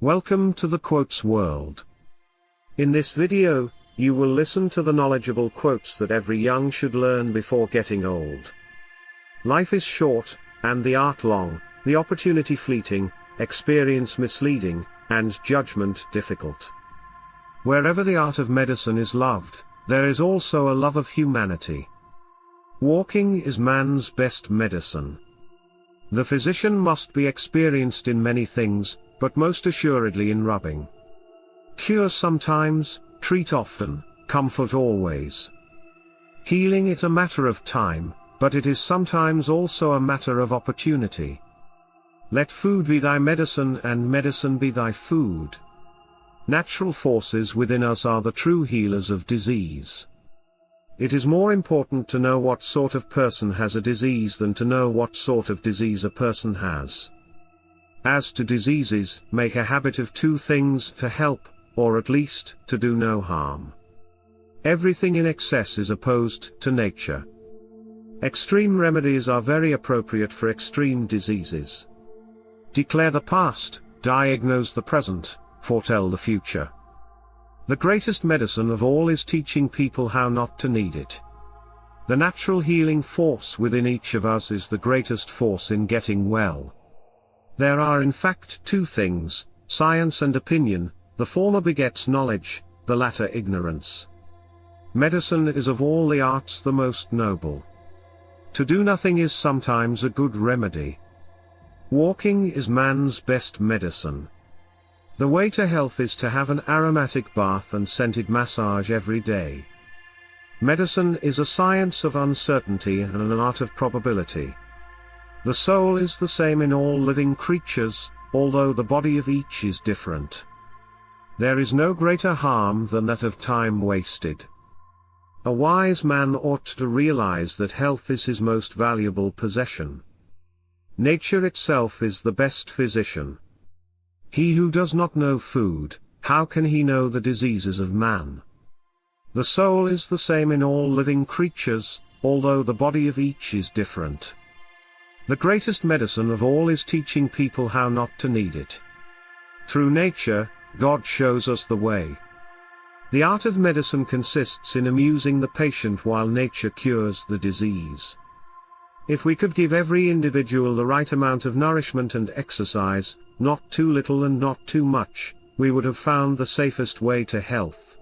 Welcome to the Quotes world. In this video, you will listen to the knowledgeable quotes that every young should learn before getting old. Life is short, and the art long, the opportunity fleeting, experience misleading, and judgment difficult. Wherever the art of medicine is loved, there is also a love of humanity. Walking is man's best medicine. The physician must be experienced in many things, but most assuredly in rubbing. Cure sometimes, treat often, comfort always. Healing is a matter of time, but it is sometimes also a matter of opportunity. Let food be thy medicine and medicine be thy food. Natural forces within us are the true healers of disease. It is more important to know what sort of person has a disease than to know what sort of disease a person has. As to diseases, make a habit of two things: to help, or at least, to do no harm. Everything in excess is opposed to nature. Extreme remedies are very appropriate for extreme diseases. Declare the past, diagnose the present, foretell the future. The greatest medicine of all is teaching people how not to need it. The natural healing force within each of us is the greatest force in getting well. There are in fact two things, science and opinion, the former begets knowledge, the latter ignorance. Medicine is of all the arts the most noble. To do nothing is sometimes a good remedy. Walking is man's best medicine. The way to health is to have an aromatic bath and scented massage every day. Medicine is a science of uncertainty and an art of probability. The soul is the same in all living creatures, although the body of each is different. There is no greater harm than that of time wasted. A wise man ought to realize that health is his most valuable possession. Nature itself is the best physician. He who does not know food, how can he know the diseases of man? The soul is the same in all living creatures, although the body of each is different. The greatest medicine of all is teaching people how not to need it. Through nature, God shows us the way. The art of medicine consists in amusing the patient while nature cures the disease. If we could give every individual the right amount of nourishment and exercise, not too little and not too much, we would have found the safest way to health.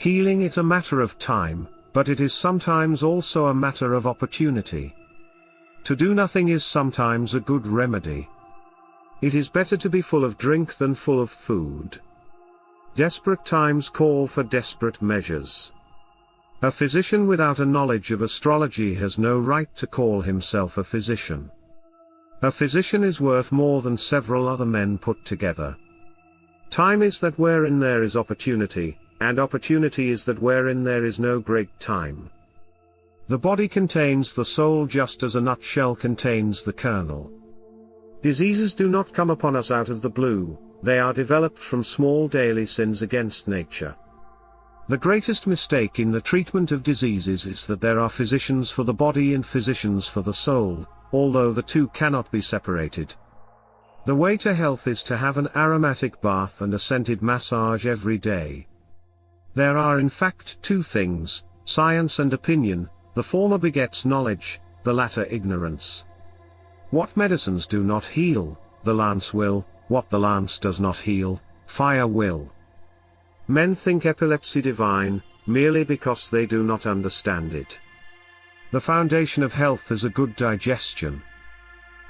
Healing is a matter of time, but it is sometimes also a matter of opportunity. To do nothing is sometimes a good remedy. It is better to be full of drink than full of food. Desperate times call for desperate measures. A physician without a knowledge of astrology has no right to call himself a physician. A physician is worth more than several other men put together. Time is that wherein there is opportunity, and opportunity is that wherein there is no great time. The body contains the soul just as a nutshell contains the kernel. Diseases do not come upon us out of the blue, they are developed from small daily sins against nature. The greatest mistake in the treatment of diseases is that there are physicians for the body and physicians for the soul, although the two cannot be separated. The way to health is to have an aromatic bath and a scented massage every day. There are in fact two things, science and opinion, the former begets knowledge, the latter ignorance. What medicines do not heal, the lance will; what the lance does not heal, fire will. Men think epilepsy divine, merely because they do not understand it. The foundation of health is a good digestion.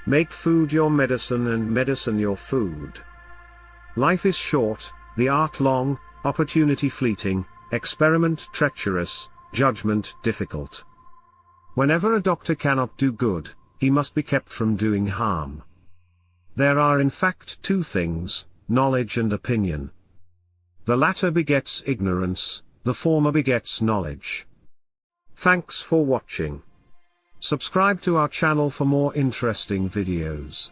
Make food your medicine and medicine your food. Life is short, the art long, opportunity fleeting, experiment treacherous, judgment difficult. Whenever a doctor cannot do good, he must be kept from doing harm. There are in fact two things, knowledge and opinion. The latter begets ignorance, the former begets knowledge. Thanks for watching. Subscribe to our channel for more interesting videos.